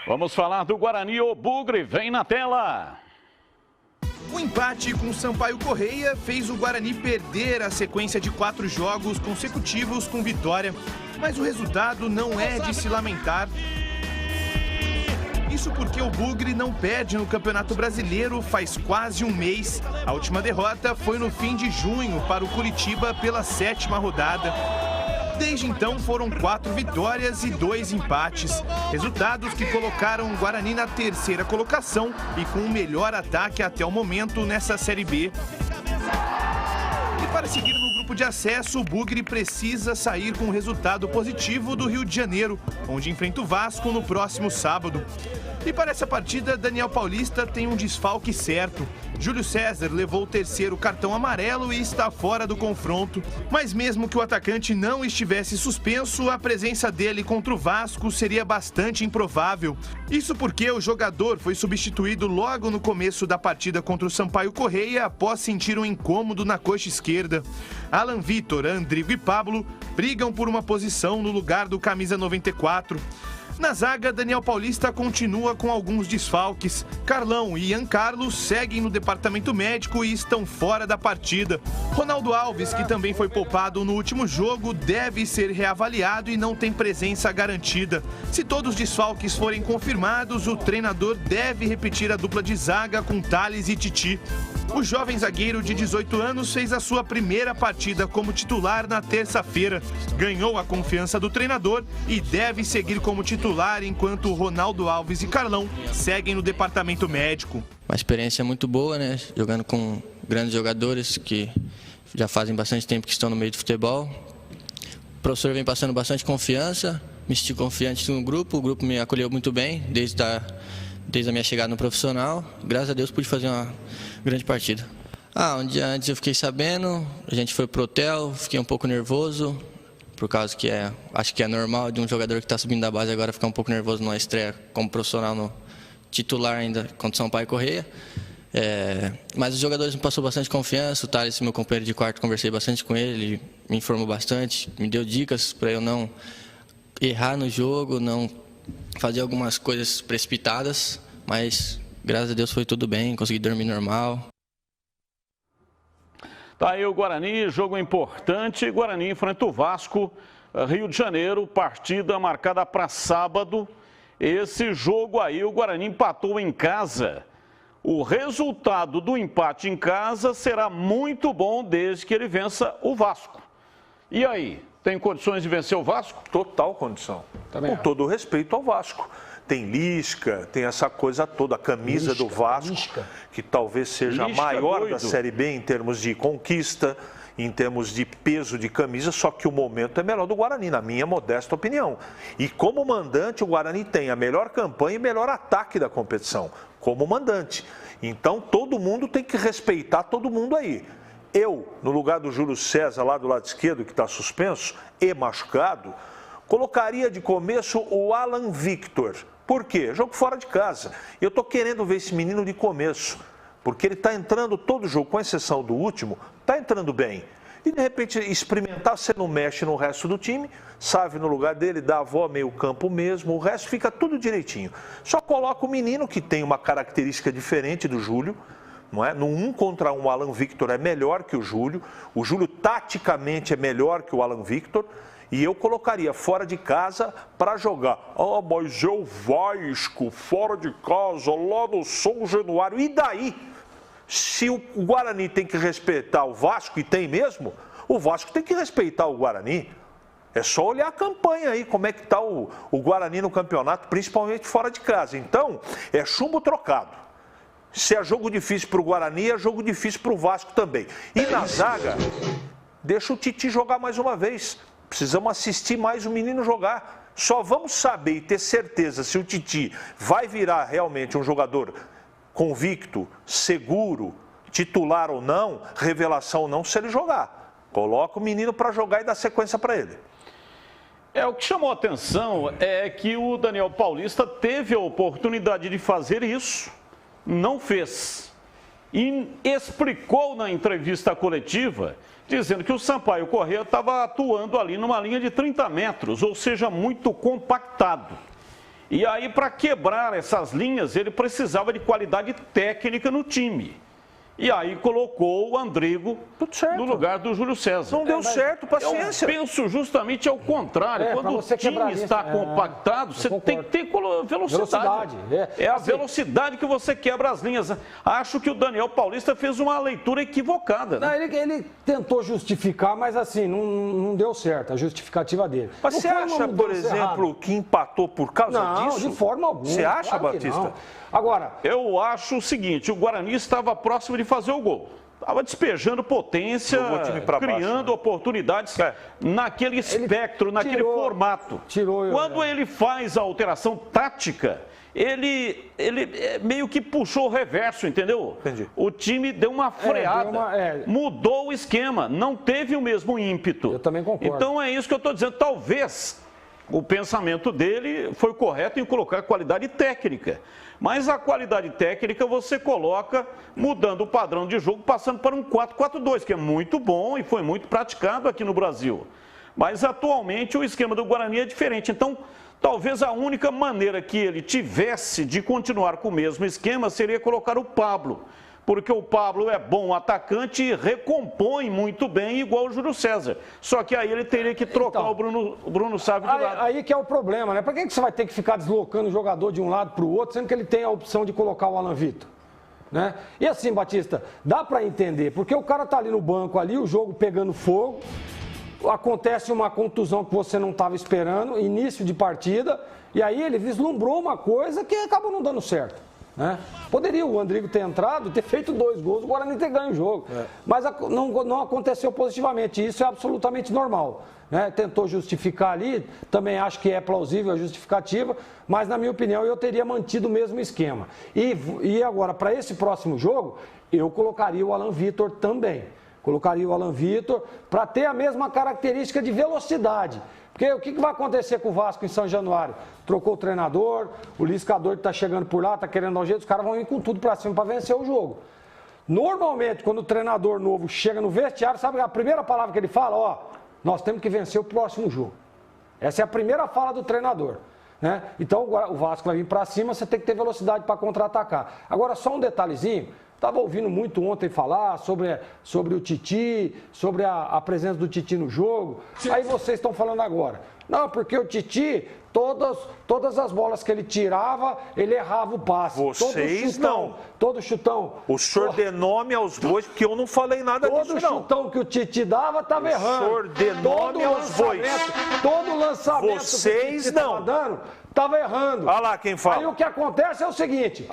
Vamos falar do Guarani. O Bugre vem na tela. O empate com o Sampaio Correia fez o Guarani perder a sequência de 4 jogos consecutivos com vitória. Mas o resultado não é de se lamentar. Isso porque o Bugre não perde no Campeonato Brasileiro faz quase um mês. A última derrota foi no fim de junho para o Curitiba pela 7ª rodada. Desde então foram 4 vitórias e 2 empates. Resultados que colocaram o Guarani na 3ª colocação e com o melhor ataque até o momento nessa Série B. E para seguir no grupo de acesso, o Bugre precisa sair com um resultado positivo do Rio de Janeiro, onde enfrenta o Vasco no próximo sábado. E para essa partida, Daniel Paulista tem um desfalque certo. Júlio César levou o 3º cartão amarelo e está fora do confronto. Mas mesmo que o atacante não estivesse suspenso, a presença dele contra o Vasco seria bastante improvável. Isso porque o jogador foi substituído logo no começo da partida contra o Sampaio Correia após sentir um incômodo na coxa esquerda. Alan Vitor, Andrigo e Pablo brigam por uma posição no lugar do camisa 94. Na zaga, Daniel Paulista continua com alguns desfalques. Carlão e Ian Carlos seguem no departamento médico e estão fora da partida. Ronaldo Alves, que também foi poupado no último jogo, deve ser reavaliado e não tem presença garantida. Se todos os desfalques forem confirmados, o treinador deve repetir a dupla de zaga com Thales e Titi. O jovem zagueiro de 18 anos fez a sua primeira partida como titular na terça-feira. Ganhou a confiança do treinador e deve seguir como titular enquanto Ronaldo Alves e Carlão seguem no departamento médico. Uma experiência muito boa, né? Jogando com grandes jogadores que já fazem bastante tempo que estão no meio do futebol. O professor vem passando bastante confiança, me senti confiante no grupo, o grupo me acolheu muito bem desde a minha chegada no profissional. Graças a Deus pude fazer uma grande partida. Um dia antes eu fiquei sabendo, a gente foi pro hotel, fiquei um pouco nervoso, por causa que acho que é normal de um jogador que está subindo da base agora ficar um pouco nervoso numa estreia como profissional no titular ainda contra o Sampaio Correia. Mas os jogadores me passaram bastante confiança, o Thales, meu companheiro de quarto, conversei bastante com ele me informou bastante, me deu dicas para eu não errar no jogo, não fazer algumas coisas precipitadas, mas graças a Deus foi tudo bem, consegui dormir normal. Tá aí o Guarani, jogo importante. Guarani enfrenta o Vasco, Rio de Janeiro, partida marcada para sábado. Esse jogo aí o Guarani empatou em casa. O resultado do empate em casa será muito bom desde que ele vença o Vasco. E aí, tem condições de vencer o Vasco? Total condição. Com todo o respeito ao Vasco. Tem Lisca, tem essa coisa toda, a camisa do Vasco, que talvez seja a maior da Série B em termos de conquista, em termos de peso de camisa, só que o momento é melhor do Guarani, na minha modesta opinião. E como mandante, o Guarani tem a melhor campanha e melhor ataque da competição, como mandante. Então, todo mundo tem que respeitar todo mundo aí. Eu, no lugar do Júlio César, lá do lado esquerdo, que está suspenso e machucado, colocaria de começo o Alan Victor. Por quê? Jogo fora de casa. Eu estou querendo ver esse menino de começo, porque ele está entrando todo jogo, com exceção do último, está entrando bem. E de repente experimentar, você não mexe no resto do time, Sávio no lugar dele, dá a avó meio campo mesmo, o resto fica tudo direitinho. Só coloca o menino que tem uma característica diferente do Júlio, não é? No 1 contra 1 o Alan Victor é melhor que o Júlio taticamente é melhor que o Alan Victor, e eu colocaria fora de casa para jogar. Mas é o Vasco, fora de casa, lá no São Januário. E daí? Se o Guarani tem que respeitar o Vasco, e tem mesmo, o Vasco tem que respeitar o Guarani. É só olhar a campanha aí, como é que está o Guarani no campeonato, principalmente fora de casa. Então, é chumbo trocado. Se é jogo difícil para o Guarani, é jogo difícil para o Vasco também. E na zaga, deixa o Titi jogar mais uma vez. Precisamos assistir mais o menino jogar. Só vamos saber e ter certeza se o Titi vai virar realmente um jogador convicto, seguro, titular ou não, revelação ou não, se ele jogar. Coloca o menino para jogar e dá sequência para ele. O que chamou a atenção é que o Daniel Paulista teve a oportunidade de fazer isso, não fez. E explicou na entrevista coletiva, dizendo que o Sampaio Correia estava atuando ali numa linha de 30 metros, ou seja, muito compactado. E aí, para quebrar essas linhas, ele precisava de qualidade técnica no time. E aí colocou o Andrigo no lugar do Júlio César. Não deu certo, paciência. Eu penso justamente ao contrário. Quando o time está compactado, você tem que ter velocidade. É a velocidade que você quebra as linhas. Acho que o Daniel Paulista fez uma leitura equivocada. Não, ele tentou justificar, mas assim, não deu certo a justificativa dele. Mas você acha, por exemplo, que empatou por causa disso? Não, de forma alguma. Você acha, Batista? Agora, eu acho o seguinte, o Guarani estava próximo de fazer o gol. Estava despejando potência, criando oportunidades naquele espectro, naquele formato. Quando ele faz a alteração tática, ele meio que puxou o reverso, entendeu? Entendi. O time deu uma freada, mudou o esquema, não teve o mesmo ímpeto. Eu também concordo. Então é isso que eu estou dizendo, talvez o pensamento dele foi correto em colocar qualidade técnica. Mas a qualidade técnica você coloca mudando o padrão de jogo, passando para um 4-4-2, que é muito bom e foi muito praticado aqui no Brasil. Mas atualmente o esquema do Guarani é diferente. Então, talvez a única maneira que ele tivesse de continuar com o mesmo esquema seria colocar o Pablo. Porque o Pablo é bom atacante e recompõe muito bem, igual o Júlio César. Só que aí ele teria que trocar o Bruno Sávio de lado. Aí que é o problema, né? Por que você vai ter que ficar deslocando o jogador de um lado para o outro, sendo que ele tem a opção de colocar o Alan Vitor? Né? E assim, Batista, dá para entender, porque o cara tá ali no banco, ali, o jogo pegando fogo, acontece uma contusão que você não estava esperando, início de partida, e aí ele vislumbrou uma coisa que acabou não dando certo. Né? Poderia o Andrigo ter entrado, ter feito 2 gols, o Guarani ter ganho o jogo. Mas não aconteceu positivamente, isso é absolutamente normal. Né? Tentou justificar ali, também acho que é plausível a justificativa, mas na minha opinião eu teria mantido o mesmo esquema. E agora, para esse próximo jogo, eu colocaria o Alan Vitor também. Colocaria o Alan Vitor para ter a mesma característica de velocidade. Porque o que vai acontecer com o Vasco em São Januário? Trocou o treinador, o Liscador está chegando por lá, está querendo dar um jeito, os caras vão ir com tudo para cima para vencer o jogo. Normalmente, quando o treinador novo chega no vestiário, sabe a primeira palavra que ele fala? Ó, nós temos que vencer o próximo jogo. Essa é a primeira fala do treinador. Né? Então o Vasco vai vir para cima, você tem que ter velocidade para contra-atacar. Agora, só um detalhezinho. Estava ouvindo muito ontem falar sobre o Titi, sobre a presença do Titi no jogo. Aí vocês estão falando agora. Não, porque o Titi, todas as bolas que ele tirava, ele errava o passe. Vocês não. Todo chutão. O senhor dê nome aos bois, porque eu não falei nada disso, não. Todo chutão que o Titi dava, estava errando. O senhor dê nome aos bois. Todo lançamento vocês que o Titi estava dando, estava errando. Olha lá quem fala. Aí o que acontece é o seguinte.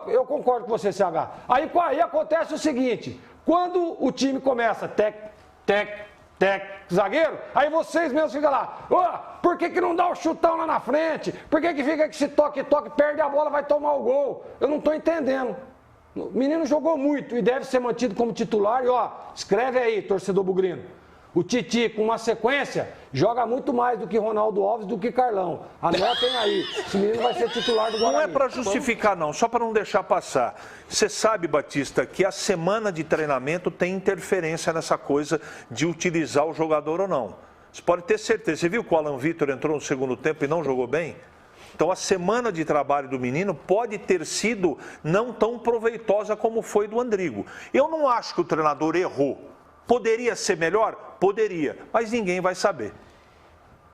Eu concordo com você, CH. Aí acontece o seguinte. Quando o time começa zagueiro, aí vocês mesmos ficam lá, por que não dá o chutão lá na frente? Por que fica com esse toque, perde a bola, vai tomar o gol? Eu não estou entendendo. O menino jogou muito e deve ser mantido como titular. E escreve aí, torcedor bugrino. O Titi, com uma sequência, joga muito mais do que Ronaldo Alves, do que Carlão. Anotem aí, esse menino vai ser titular do Guarani. Não é para justificar, não, só para não deixar passar. Você sabe, Batista, que a semana de treinamento tem interferência nessa coisa de utilizar o jogador ou não. Você pode ter certeza. Você viu que o Alan Vitor entrou no segundo tempo e não jogou bem? Então, a semana de trabalho do menino pode ter sido não tão proveitosa como foi do Andrigo. Eu não acho que o treinador errou. Poderia ser melhor? Poderia, mas ninguém vai saber.